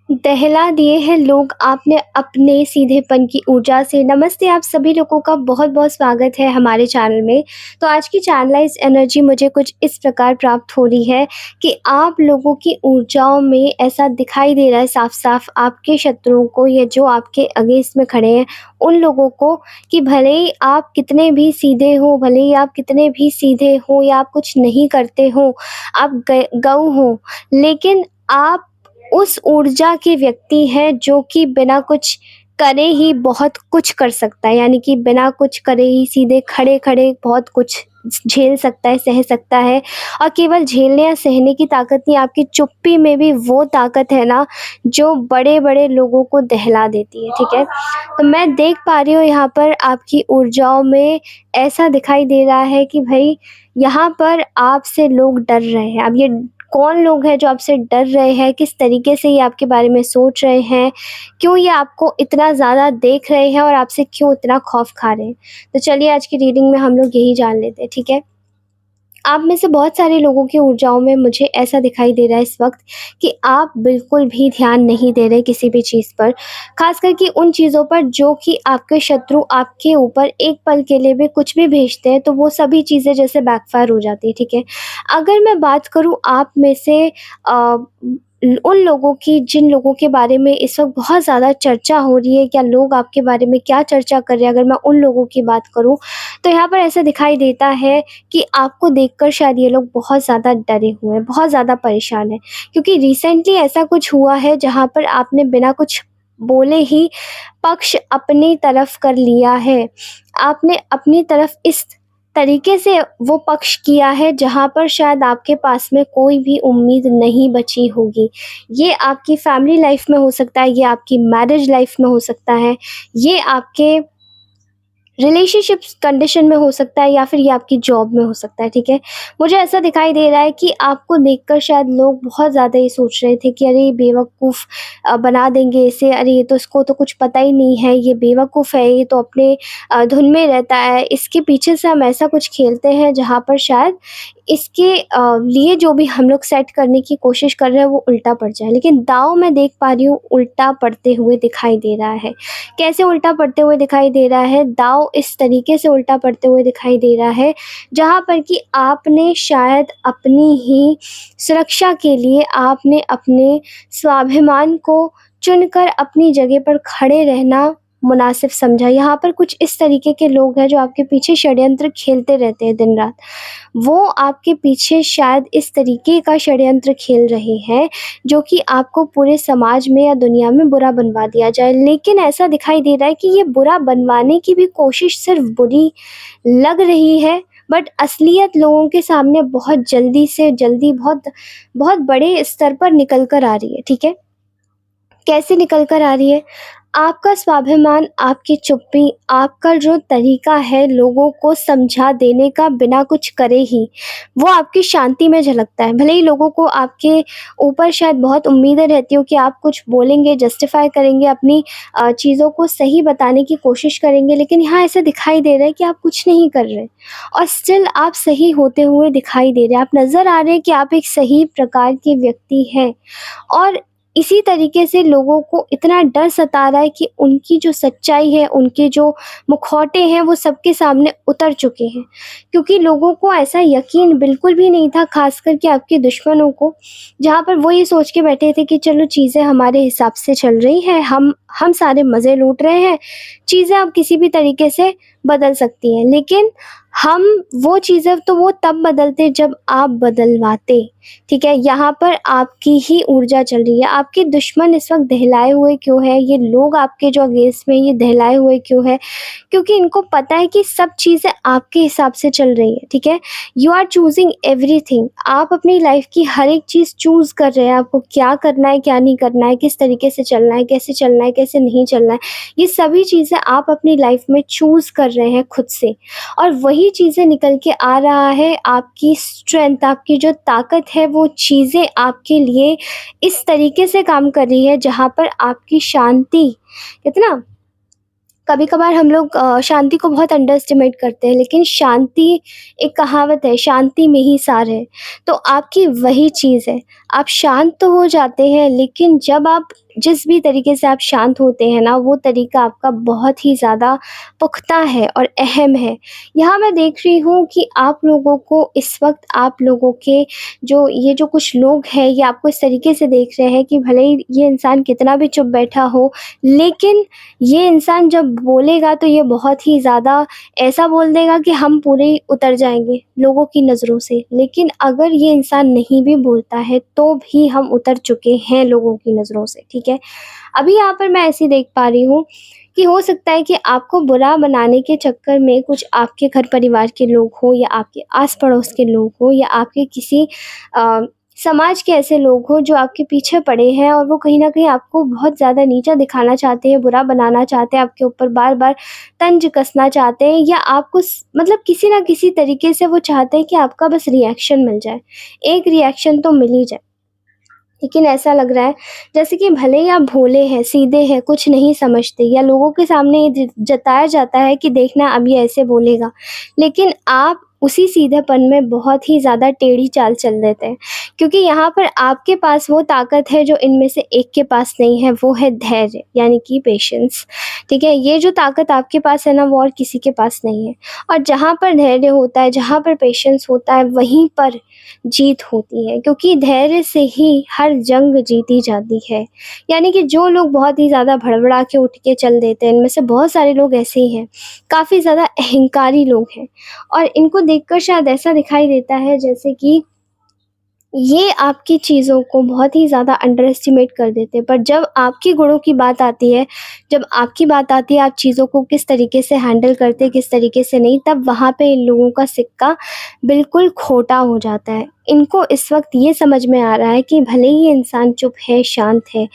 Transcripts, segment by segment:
दहला दिए हैं लोग आपने अपने सीधेपन की ऊर्जा से। नमस्ते आप सभी लोगों का बहुत-बहुत स्वागत है हमारे चैनल में। तो आज की चैनलाइज़ एनर्जी मुझे कुछ इस प्रकार प्राप्त हो रही है कि आप लोगों की ऊर्जाओं में ऐसा दिखाई दे रहा है साफ-साफ आपके शत्रुओं को या जो आपके अगेंस्ट में खड़े हैं, उन लोगों को कि भले ही आप कितने भी सीधे हो, भले ही आप कितने भी सीधे हो या आप कुछ नहीं करते हो, आप गऊ हो, लेकिन आप उस ऊर्जा के व्यक्ति हैं जो कि बिना कुछ करे ही बहुत कुछ कर सकता है। यानी कि बिना कुछ करे ही सीधे खड़े-खड़े बहुत कुछ झेल सकता है, सह सकता है और केवल झेलने या सहने की ताकत नहीं, आपकी चुप्पी में भी वो ताकत है ना, जो बड़े-बड़े लोगों को दहला देती है, ठीक है? तो मैं देख पा रही हूँ यहाँ पर आपकी ऊर्जाओं में ऐसा दिखाई दे रहा है कि भई यहाँ पर आपसे लोग डर रहे हैं। अब ये कौन लोग हैं जो आपसे डर रहे हैं? किस तरीके से ये आपके बारे में सोच रहे हैं? क्यों ये आपको इतना ज़्यादा देख रहे हैं और आपसे क्यों इतना खौफ़ खा रहे हैं? तो चलिए आज की रीडिंग में हम लोग यही जान लेते हैं, ठीक है? आप में से बहुत सारे लोगों की ऊर्जाओं में मुझे ऐसा दिखाई दे रहा है इस वक़्त कि आप बिल्कुल भी ध्यान नहीं दे रहे किसी भी चीज़ पर। ख़ासकर कि उन चीज़ों पर जो कि आपके शत्रु आपके ऊपर एक पल के लिए भी कुछ भी भेजते हैं, तो वो सभी चीज़ें जैसे बैकफ़ायर हो जाती है, ठीक है? अगर मैं बात करूँ आप में से अ, उन लोगों की जिन लोगों के बारे में इस वक़्त बहुत ज़्यादा चर्चा हो रही है, या लोग आपके बारे में क्या चर्चा कर रहे हैं, अगर मैं उन लोगों की बात करूँ, तो यहाँ पर ऐसा दिखाई देता है कि आपको देखकर शायद ये लोग बहुत ज़्यादा डरे हुए हैं, बहुत ज़्यादा परेशान हैं। क्योंकि रिसेंटली ऐसा कुछ हुआ है जहाँ पर आपने बिना कुछ बोले ही पक्ष अपनी तरफ कर लिया है। आपने अपनी तरफ इस तरीके से वो पक्ष किया है जहाँ पर शायद आपके पास में कोई भी उम्मीद नहीं बची होगी। ये आपकी फैमिली लाइफ़ में हो सकता है, ये आपकी मैरिज लाइफ़ में हो सकता है, ये आपके रिलेशनशिप्स कंडीशन में हो सकता है या फिर ये आपकी जॉब में हो सकता है, ठीक है? मुझे ऐसा दिखाई दे रहा है कि आपको देखकर शायद लोग बहुत ज़्यादा ये सोच रहे थे कि अरे ये बेवकूफ़ बना देंगे इसे, अरे ये तो इसको तो कुछ पता ही नहीं है, ये बेवकूफ़ है, ये तो अपने धुन में रहता है। इसके पीछे से हम ऐसा कुछ खेलते हैं जहाँ पर शायद इसके लिए जो भी हम लोग सेट करने की कोशिश कर रहे हैं वो उल्टा पड़ जाए। लेकिन दाँव मैं देख पा रही हूँ उल्टा पड़ते हुए दिखाई दे रहा है। कैसे उल्टा पड़ते हुए दिखाई दे रहा है? दाँव इस तरीके से उल्टा पड़ते हुए दिखाई दे रहा है, जहाँ पर कि आपने शायद अपनी ही सुरक्षा के लिए आपने अपने स्वाभिमान को चुनकर अपनी जगह पर खड़े रहना मुनासिब समझा। यहाँ पर कुछ इस तरीके के लोग हैं जो आपके पीछे षड्यंत्र खेलते रहते हैं दिन-रात। वो आपके पीछे शायद इस तरीके का षड्यंत्र खेल रहे हैं जो कि आपको पूरे समाज में या दुनिया में बुरा बनवा दिया जाए। लेकिन ऐसा दिखाई दे रहा है कि ये बुरा बनवाने की भी कोशिश सिर्फ़ बुरी लग रही है, बट असलियत लोगों के सामने बहुत जल्दी से जल्दी बहुत बहुत बड़े स्तर पर निकल कर आ रही है, ठीक है? कैसे निकल कर आ रही है? आपका स्वाभिमान, आपकी चुप्पी, आपका जो तरीका है लोगों को समझा देने का बिना कुछ करे ही, वो आपकी शांति में झलकता है। भले ही लोगों को आपके ऊपर शायद बहुत उम्मीदें रहती हो कि आप कुछ बोलेंगे, जस्टिफ़ाई करेंगे, अपनी चीज़ों को सही बताने की कोशिश करेंगे, लेकिन यहाँ ऐसा दिखाई दे रहा है कि आप कुछ नहीं कर रहे और स्टिल आप सही होते हुए दिखाई दे रहे हैं। आप नज़र आ रहे हैं कि आप एक सही प्रकार के व्यक्ति हैं और इसी तरीके से लोगों को इतना डर सता रहा है कि उनकी जो सच्चाई है, उनके जो मुखौटे हैं, वो सबके सामने उतर चुके हैं। क्योंकि लोगों को ऐसा यकीन बिल्कुल भी नहीं था, ख़ास करके आपके दुश्मनों को, जहाँ पर वो ये सोच के बैठे थे कि चलो चीज़ें हमारे हिसाब से चल रही हैं, हम सारे मज़े लूट रहे हैं, चीज़ें अब किसी भी तरीके से बदल सकती हैं। लेकिन हम वो चीज़ें तो वो तब बदलते जब आप बदलवाते, ठीक है? यहाँ पर आपकी ही ऊर्जा चल रही है। आपके दुश्मन इस वक़्त दहलाए हुए क्यों हैं? ये लोग आपके जो अगेंस्ट में ये दहलाए हुए क्यों हैं? क्योंकि इनको पता है कि सब चीज़ें आपके हिसाब से चल रही हैं, ठीक है? You are choosing everything. आप अपनी लाइफ़ की हर एक चीज़ चूज़ कर रहे हैं, आपको क्या करना है, क्या नहीं करना है, किस तरीके से चलना है, कैसे नहीं चलना है। ये सभी चीज़ें आप अपनी लाइफ़ में चूज़ कर रहे हैं खुद से और वही चीज़ें निकल के आ रहा है, आपकी स्ट्रेंथ, आपकी जो ताकत है, वो चीज़ें आपके लिए इस तरीके से काम कर रही है, जहाँ पर आपकी शांति कहते हैं ना कभी-कभार हम लोग शांति को बहुत अंडर एस्टिमेट करते हैं, लेकिन शांति एक कहावत है, शांति में ही सार है। तो आपकी वही चीज़ है, आप शांत तो हो जाते हैं, लेकिन जब आप जिस भी तरीके से आप शांत होते हैं ना, वो तरीका आपका बहुत ही ज़्यादा पुख्ता है और अहम है। यहाँ मैं देख रही हूँ कि आप लोगों को इस वक़्त आप लोगों के जो कुछ लोग हैं, ये आपको इस तरीके से देख रहे हैं कि भले ही ये इंसान कितना भी चुप बैठा हो, लेकिन ये इंसान जब बोलेगा तो ये बहुत ही ज़्यादा ऐसा बोल देगा कि हम पूरे उतर जाएँगे लोगों की नज़रों से। लेकिन अगर ये इंसान नहीं भी बोलता है तो भी हम उतर चुके हैं लोगों की नज़रों से, ठीक है? अभी यहाँ पर मैं ऐसे देख पा रही हूँ कि हो सकता है कि आपको बुरा बनाने के चक्कर में कुछ आपके घर परिवार के लोग हों या आपके आस-पड़ोस के लोग हों या आपके किसी अ, समाज के ऐसे लोग हों जो आपके पीछे पड़े हैं और वो कहीं न कहीं आपको बहुत ज़्यादा नीचा दिखाना चाहते हैं, बुरा बनाना चाहते हैं, आपके ऊपर बार-बार तंज कसना चाहते हैं या आपको मतलब किसी न किसी तरीके से वो चाहते हैं कि आपका बस रिएक्शन मिल जाए। एक रिएक्शन तो मिल ही जाए। लेकिन ऐसा लग रहा है जैसे कि भले ही आप भोले हैं, सीधे हैं, कुछ नहीं समझते या लोगों के सामने ये जताया जाता है कि देखना अब ये ऐसे बोलेगा, लेकिन आप उसी सीधेपन में बहुत ही ज़्यादा टेढ़ी चाल चल देते हैं। क्योंकि यहाँ पर आपके पास वो ताकत है जो इनमें से एक के पास नहीं है, वो है धैर्य यानी कि पेशेंस, ठीक है? ये जो ताकत आपके पास है ना, वो और किसी के पास नहीं है। और जहाँ पर धैर्य होता है, जहाँ पर पेशेंस होता है, वहीं पर जीत होती है, क्योंकि धैर्य से ही हर जंग जीती जाती है। यानी कि जो लोग बहुत ही ज़्यादा भड़बड़ा के उठ के चल देते हैं, इनमें से बहुत सारे लोग ऐसे ही हैं, काफ़ी ज़्यादा अहंकारी लोग हैं और इनको देखकर शायद ऐसा दिखाई देता है जैसे कि ये आपकी चीज़ों को बहुत ही ज़्यादा अंडर एस्टिमेट कर देते हैं, पर जब आपके गुणों की बात आती है, जब आपकी बात आती है आप चीज़ों को किस तरीके से हैंडल करते हैं, किस तरीके से नहीं, तब वहाँ पे इन लोगों का सिक्का बिल्कुल खोटा हो जाता है। इनको इस वक़्त ये समझ में आ रहा है कि भले ही ये इंसान चुप है, शांत है,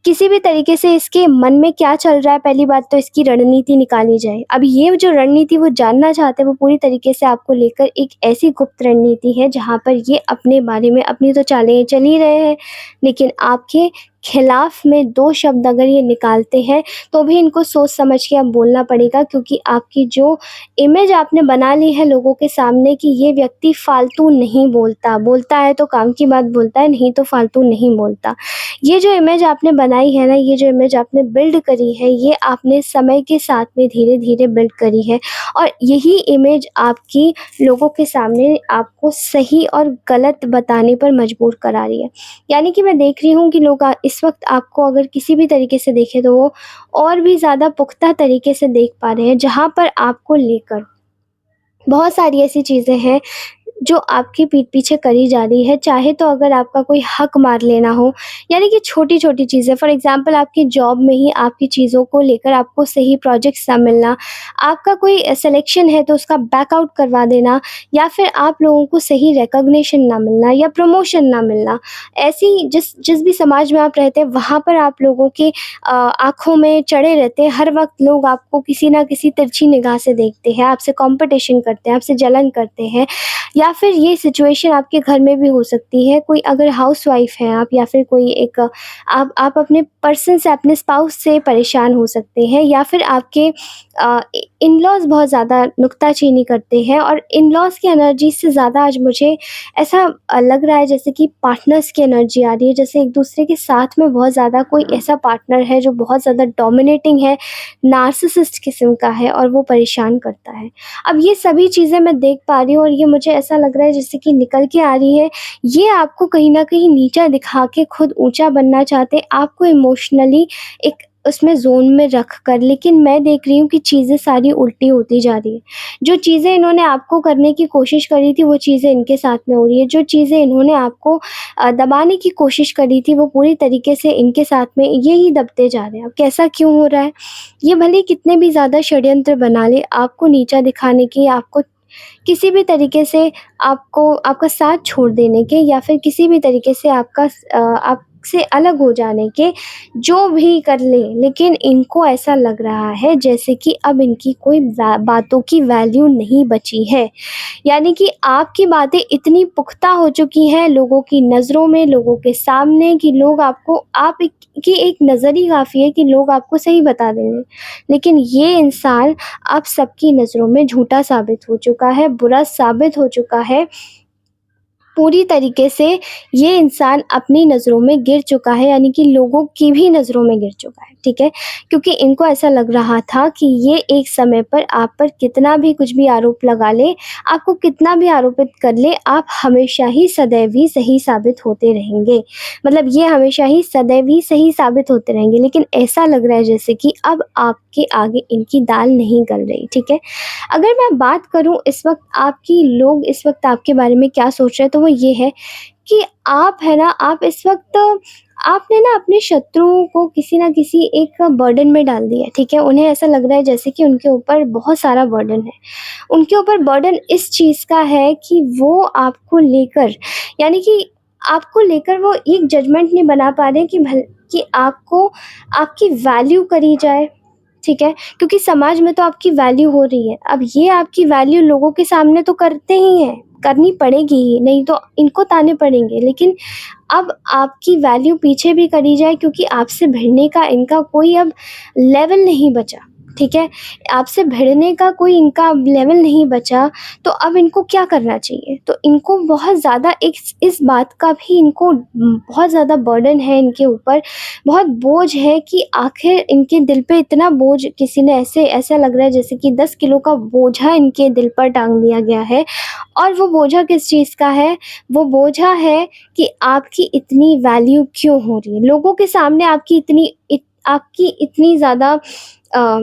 किसी भी तरीके से इसके मन में क्या चल रहा है, पहली बात तो इसकी रणनीति निकाली जाए। अब ये जो रणनीति वो जानना चाहते हैं, वो पूरी तरीके से आपको लेकर एक ऐसी गुप्त रणनीति है, जहाँ पर ये अपने बारे में अपनी तो चालें चल ही रहे हैं, लेकिन आपके खिलाफ में 2 शब्द अगर ये निकालते हैं, तो भी इनको सोच समझ के अब बोलना पड़ेगा, क्योंकि आपकी जो इमेज आपने बना ली है लोगों के सामने कि ये व्यक्ति फालतू नहीं बोलता, बोलता है तो काम की बात बोलता है, नहीं तो फालतू नहीं बोलता। ये जो इमेज आपने बनाई है ना, ये जो इमेज आपने बिल्ड करी है, ये आपने समय के साथ में धीरे-धीरे बिल्ड करी है और यही इमेज आपकी लोगों के सामने आपको सही और गलत बताने पर मजबूर करा रही है। यानी कि मैं देख रही हूँ कि लोग इस वक़्त आपको अगर किसी भी तरीके से देखें तो वो और भी ज़्यादा पुख्ता तरीके से देख पा रहे हैं, जहाँ पर आपको लेकर बहुत सारी ऐसी चीज़ें हैं जो आपकी पीठ पीछे करी जा रही है, चाहे तो अगर आपका कोई हक मार लेना हो, यानी कि छोटी-छोटी चीज़ें, फॉर एग्ज़ाम्पल आपकी जॉब में ही आपकी चीज़ों को लेकर आपको सही प्रोजेक्ट्स ना मिलना, आपका कोई सिलेक्शन है तो उसका बैकआउट करवा देना या फिर आप लोगों को सही रिकॉग्निशन ना मिलना या प्रमोशन ना मिलना। ऐसी जिस जिस भी समाज में आप रहते हैं, वहाँ पर आप लोगों के आँखों में चढ़े रहते हैं, हर वक़्त लोग आपको किसी न किसी तिरछी निगाह से देखते हैं, आपसे कॉम्पिटिशन करते हैं, आपसे जलन करते हैं या फिर ये सिचुएशन आपके घर में भी हो सकती है। कोई अगर हाउसवाइफ़ हैं आप या फिर कोई एक आप अपने पर्सन से, अपने स्पाउस से परेशान हो सकते हैं या फिर आपके इन-लॉज़ बहुत ज़्यादा नुक्ताचीनी करते हैं और इन-लॉज़ की एनर्जी से ज़्यादा आज मुझे ऐसा लग रहा है जैसे कि पार्टनर्स की एनर्जी आ रही है, जैसे एक-दूसरे के साथ में बहुत ज़्यादा कोई ऐसा पार्टनर है जो बहुत ज़्यादा डोमिनेटिंग है, नार्सिसिस्ट किस्म का है और वो परेशान करता है। अब ये सभी चीज़ें मैं देख पा रही हूँ और ये मुझे ऐसा लग रहा है जैसे कि निकल के आ रही है। ये आपको कहीं न कहीं नीचा दिखा के खुद ऊँचा बनना चाहते हैं, आपको इमोशनली एक उसमें ज़ोन में रख कर, लेकिन मैं देख रही हूँ कि चीज़ें सारी उल्टी होती जा रही है। जो चीज़ें इन्होंने आपको करने की कोशिश करी थी, वो चीज़ें इनके साथ में हो रही है। जो चीज़ें इन्होंने आपको दबाने की कोशिश करी थी, वो पूरी तरीके से इनके साथ में ये ही दबते जा रहे हैं। अब कैसा क्यों हो रहा है? ये भले कितने भी ज़्यादा षड्यंत्र बना लें, आपको नीचा दिखाने की, आपको किसी भी तरीके से आपको आपका साथ छोड़ देने के या फिर किसी भी तरीके से आप से अलग हो जाने के, जो भी कर लें, लेकिन इनको ऐसा लग रहा है जैसे कि अब इनकी कोई बातों की वैल्यू नहीं बची है। यानी कि आपकी बातें इतनी पुख्ता हो चुकी हैं लोगों की नज़रों में, लोगों के सामने, कि लोग आपको आप एक की एक नज़र ही काफ़ी है कि लोग आपको सही बता देंगे। लेकिन ये इंसान अब सबकी नज़रों में झूठा साबित हो चुका है, बुरा साबित हो चुका है। पूरी तरीके से ये इंसान अपनी नज़रों में गिर चुका है, यानी कि लोगों की भी नज़रों में गिर चुका है, ठीक है? क्योंकि इनको ऐसा लग रहा था कि ये एक समय पर आप पर कितना भी कुछ भी आरोप लगा ले, आपको कितना भी आरोपित कर ले, आप हमेशा ही सदैव ही सही साबित होते रहेंगे। मतलब ये हमेशा ही सदैव ही सही साबित होते रहेंगे, लेकिन ऐसा लग रहा है जैसे कि अब आपके आगे इनकी दाल नहीं गल रही, ठीक है? अगर मैं बात करूँ इस वक़्त आपकी लोग इस वक़्त आपके बारे में क्या सोच रहे हैं, तो वो ये है कि आप है ना, आप इस वक़्त आपने ना अपने शत्रुओं को किसी न किसी एक बर्डन में डाल दिया है, ठीक है? उन्हें ऐसा लग रहा है जैसे कि उनके ऊपर बहुत सारा बर्डन है। उनके ऊपर बर्डन इस चीज़ का है कि वो आपको लेकर, यानी कि आपको लेकर वो एक जजमेंट नहीं बना पा रहे हैं कि कि आपको आपकी वैल्यू करी जाए, ठीक है? क्योंकि समाज में तो आपकी वैल्यू हो रही है। अब ये आपकी वैल्यू लोगों के सामने तो करते ही हैं, करनी पड़ेगी ही, नहीं तो इनको ताने पड़ेंगे। लेकिन अब आपकी वैल्यू पीछे भी करी जाए, क्योंकि आपसे भिड़ने का इनका कोई अब लेवल नहीं बचा, ठीक है? आपसे भिड़ने का कोई इनका लेवल नहीं बचा, तो अब इनको क्या करना चाहिए? तो इनको बहुत ज़्यादा एक इस बात का भी इनको बहुत ज़्यादा बर्डन है इनके ऊपर, बहुत बोझ है कि आखिर इनके दिल पे इतना बोझ किसी ने ऐसा लग रहा है जैसे कि 10 किलो का बोझा इनके दिल पर टाँग दिया गया है। और वो बोझा किस चीज़ का है? वो बोझा है कि आपकी इतनी वैल्यू क्यों हो रही है? लोगों के सामने आपकी इतनी ज़्यादा अ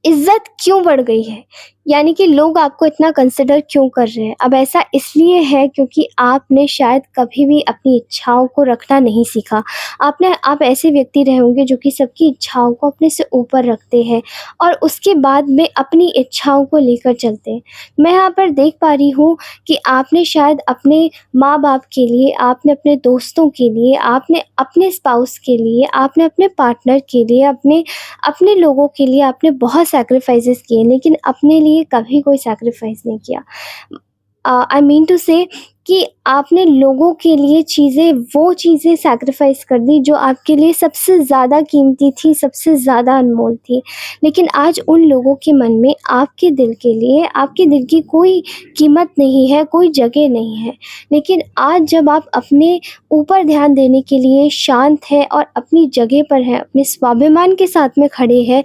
इज़्ज़त क्यों बढ़ गई है? यानी कि लोग आपको इतना कंसिडर क्यों कर रहे हैं? अब ऐसा इसलिए है क्योंकि आपने शायद कभी भी अपनी इच्छाओं को रखना नहीं सीखा। आप ऐसे व्यक्ति रहे होंगे जो कि सबकी इच्छाओं को अपने से ऊपर रखते हैं और उसके बाद में अपनी इच्छाओं को लेकर चलते हैं। मैं यहाँ पर देख पा रही हूँ कि आपने शायद अपने माँ-बाप के लिए, आपने अपने दोस्तों के लिए, आपने अपने स्पाउस के लिए, आपने अपने पार्टनर के लिए, अपने अपने लोगों के लिए आपने बहुत सैक्रिफाइसेस किए, लेकिन अपने लिए कभी कोई सैक्रिफाइस नहीं किया। आई मीन टू से कि आपने लोगों के लिए वो चीज़ें सैक्रिफाइस कर दी जो आपके लिए सबसे ज़्यादा कीमती थी, सबसे ज़्यादा अनमोल थी। लेकिन आज उन लोगों के मन में आपके दिल के लिए, आपके दिल की कोई कीमत नहीं है, कोई जगह नहीं है। लेकिन आज जब आप अपने ऊपर ध्यान देने के लिए शांत हैं और अपनी जगह पर हैं, अपने स्वाभिमान के साथ में खड़े हैं,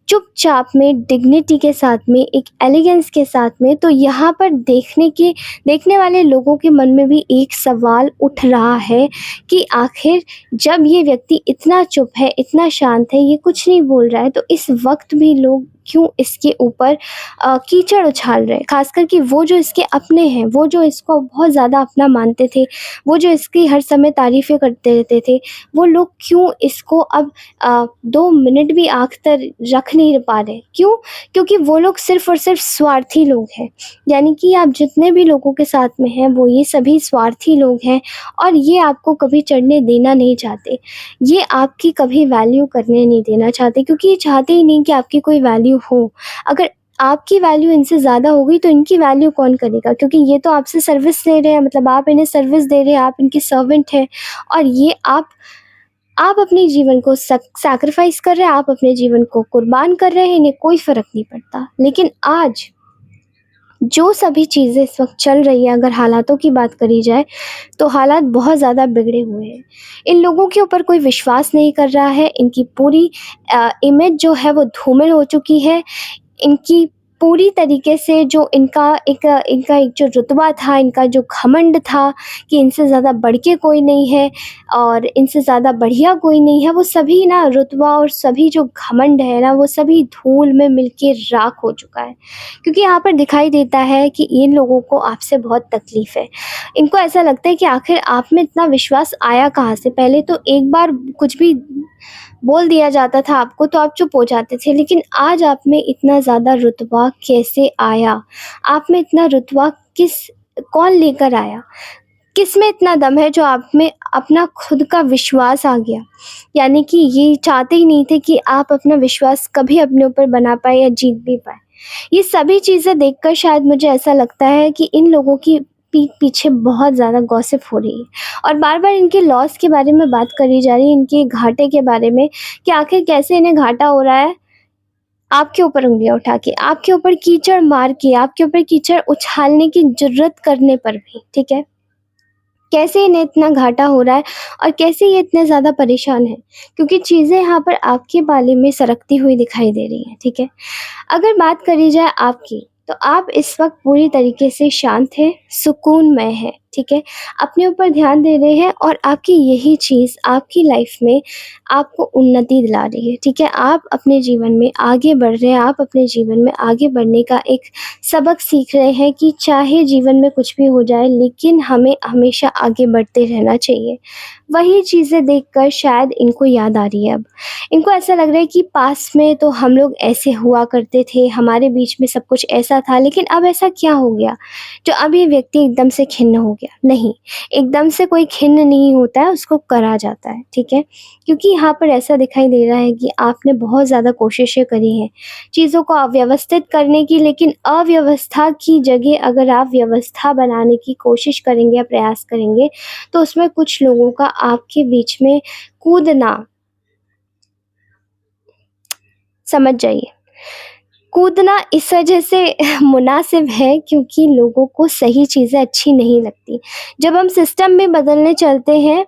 चुपचाप में, डिग्निटी के साथ में, एक एलिगेंस के साथ में, तो यहाँ पर देखने वाले लोगों के मन में भी एक सवाल उठ रहा है कि आखिर जब ये व्यक्ति इतना चुप है, इतना शांत है, ये कुछ नहीं बोल रहा है, तो इस वक़्त भी लोग क्यों इसके ऊपर कीचड़ उछाल रहे हैं? ख़ासकर कि वो जो इसके अपने हैं, वो जो इसको बहुत ज़्यादा अपना मानते थे, वो जो इसकी हर समय तारीफ़ें करते रहते थे, वो लोग क्यों इसको अब 2 मिनट भी आँख तर रख नहीं पा रहे। क्यों? क्योंकि वो लोग सिर्फ़ और सिर्फ़ स्वार्थी लोग हैं। यानी कि आप जितने भी लोगों के साथ में हैं, वो ये सभी स्वार्थी लोग हैं और ये आपको कभी चढ़ने देना नहीं चाहते। ये आपकी कभी वैल्यू करने नहीं देना चाहते, क्योंकि ये चाहते ही नहीं कि आपकी कोई वैल्यू हो। अगर आपकी वैल्यू इनसे ज़्यादा हो गई तो इनकी वैल्यू कौन करेगा? क्योंकि ये तो आपसे सर्विस ले रहे हैं, मतलब आप इन्हें सर्विस दे रहे हैं, आप इनके सर्वेंट हैं और ये आप अपने जीवन को सैक्रिफाइस कर रहे हैं, आप अपने जीवन को कुर्बान कर रहे हैं, इन्हें कोई फ़र्क नहीं पड़ता। लेकिन आज जो सभी चीज़ें इस वक़्त चल रही हैं, अगर हालातों की बात करी जाए, तो हालात बहुत ज़्यादा बिगड़े हुए हैं। इन लोगों के ऊपर कोई विश्वास नहीं कर रहा है, इनकी पूरी इमेज जो है वो धूमिल हो चुकी है। इनकी पूरी तरीके से जो इनका एक जो रुतबा था, इनका जो घमंड था कि इनसे ज़्यादा बढ़ के कोई नहीं है और इनसे ज़्यादा बढ़िया कोई नहीं है, वो सभी ना रुतबा और सभी जो घमंड है ना, वो सभी धूल में मिल के राख हो चुका है। क्योंकि यहाँ पर दिखाई देता है कि इन लोगों को आपसे बहुत तकलीफ़ है। इनको ऐसा लगता है कि आखिर आप में इतना विश्वास आया कहाँ से? पहले तो एक बार कुछ भी बोल दिया जाता था आपको तो आप चुप हो जाते थे, लेकिन आज आप में इतना ज़्यादा रुतबा कैसे आया? आप में इतना रुतबा कौन लेकर आया? किस में इतना दम है जो आप में अपना खुद का विश्वास आ गया? यानी कि ये चाहते ही नहीं थे कि आप अपना विश्वास कभी अपने ऊपर बना पाएँ या जीत भी पाएँ। ये सभी चीज़ें देखकर शायद मुझे ऐसा लगता है कि इन लोगों की पीठ पीछे बहुत ज़्यादा गॉसिप हो रही है और बार-बार इनके लॉस के बारे में बात करी जा रही है, इनके घाटे के बारे में कि आखिर कैसे इन्हें घाटा हो रहा है आपके ऊपर उँगलियाँ उठा के, आपके ऊपर कीचड़ मार के, आपके ऊपर कीचड़ उछालने की ज़रूरत करने पर भी, ठीक है? कैसे इन्हें इतना घाटा हो रहा है और कैसे ये इतने ज़्यादा परेशान हैं? क्योंकि चीज़ें यहाँ पर आपके बाले में सरकती हुई दिखाई दे रही हैं, ठीक है? अगर बात करी जाए आपकी, तो आप इस वक़्त पूरी तरीके से शांत हैं, सुकूनमय हैं, ठीक है? अपने ऊपर ध्यान दे रहे हैं और आपकी यही चीज़ आपकी लाइफ़ में आपको उन्नति दिला रही है, ठीक है? आप अपने जीवन में आगे बढ़ रहे हैं, आप अपने जीवन में आगे बढ़ने का एक सबक सीख रहे हैं कि चाहे जीवन में कुछ भी हो जाए, लेकिन हमें हमेशा आगे बढ़ते रहना चाहिए। वही चीज़ें देखकर शायद इनको याद आ रही है अब। इनको ऐसा लग रहा है कि पास्ट में तो हम लोग ऐसे हुआ करते थे, हमारे बीच में सब कुछ ऐसा था, लेकिन अब ऐसा क्या हो गया, जो अब ये व्यक्ति एकदम से खिन्न हो गया? नहीं, एकदम से कोई खिन्न नहीं होता है, उसको करा जाता है, ठीक है? क्योंकि यहाँ पर ऐसा दिखाई दे रहा है कि आपने बहुत ज़्यादा कोशिशें करी हैं, चीज़ों को अव्यवस्थित करने की, लेकिन अव्यवस्था की जगह अगर आप व्यवस्था बनाने की कोशिश करेंगे या प्रयास करेंगे, तो उसमें कुछ लोगों का आपके बीच में कूदना, समझ जाइए, कूदना इस वजह से मुनासिब है क्योंकि लोगों को सही चीज़ें अच्छी नहीं लगती। जब हम सिस्टम में बदलने चलते हैं,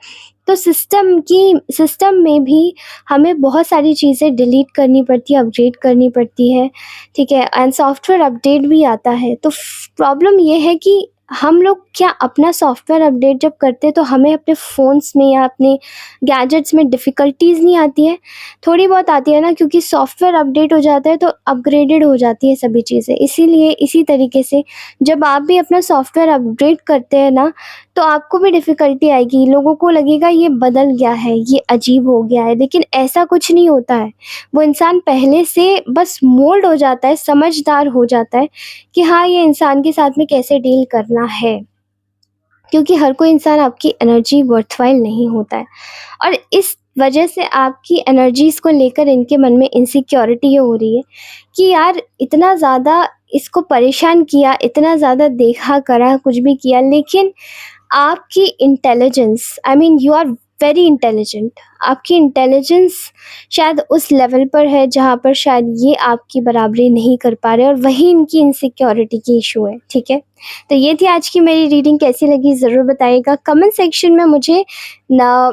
तो सिस्टम में भी हमें बहुत सारी चीज़ें डिलीट करनी पड़ती है, अपग्रेड करनी पड़ती है, ठीक है? एंड सॉफ्टवेयर अपडेट भी आता है। तो प्रॉब्लम ये है कि हम लोग क्या अपना सॉफ्टवेयर अपडेट जब करते हैं, तो हमें अपने फ़ोन्स में या अपने गैजेट्स में डिफ़िकल्टीज़ नहीं आती है? थोड़ी बहुत आती है ना, क्योंकि सॉफ्टवेयर अपडेट हो जाता है तो अपग्रेडेड हो जाती है सभी चीज़ें। इसीलिए इसी तरीके से जब आप भी अपना सॉफ्टवेयर अपग्रेड करते हैं ना, तो आपको भी डिफ़िकल्टी आएगी। लोगों को लगेगा ये बदल गया है, ये अजीब हो गया है, लेकिन ऐसा कुछ नहीं होता है। वो इंसान पहले से बस मोल्ड हो जाता है, समझदार हो जाता है कि हाँ, ये इंसान के साथ में कैसे डील करना है। क्योंकि हर कोई इंसान आपकी एनर्जी वर्थवाइल नहीं होता है और इस वजह से आपकी एनर्जीज़ को लेकर इनके मन में इनसिक्योरिटी हो रही है कि यार इतना ज़्यादा इसको परेशान किया, इतना ज़्यादा देखा करा, कुछ भी किया, लेकिन आपकी intelligence, I mean you are very intelligent, आपकी इंटेलिजेंस शायद उस लेवल पर है जहाँ पर शायद ये आपकी बराबरी नहीं कर पा रहे और वही इनकी इनसिक्योरिटी की इशू है, ठीक है? तो ये थी आज की मेरी रीडिंग, कैसी लगी ज़रूर बताइएगा कमेंट सेक्शन में मुझे ना,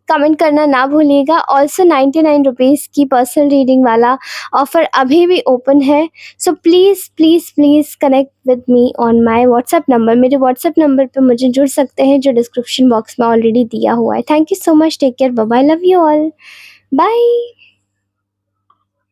कमेंट करना ना भूलिएगा। ऑल्सो 99 रुपीज़ की पर्सनल रीडिंग वाला ऑफ़र अभी भी ओपन है। So please please please connect with me on my WhatsApp number. मेरे व्हाट्सएप नंबर पे मुझे जुड़ सकते हैं जो डिस्क्रिप्शन बॉक्स में ऑलरेडी दिया हुआ है। Thank you so much, take care, bye bye, love you all, bye.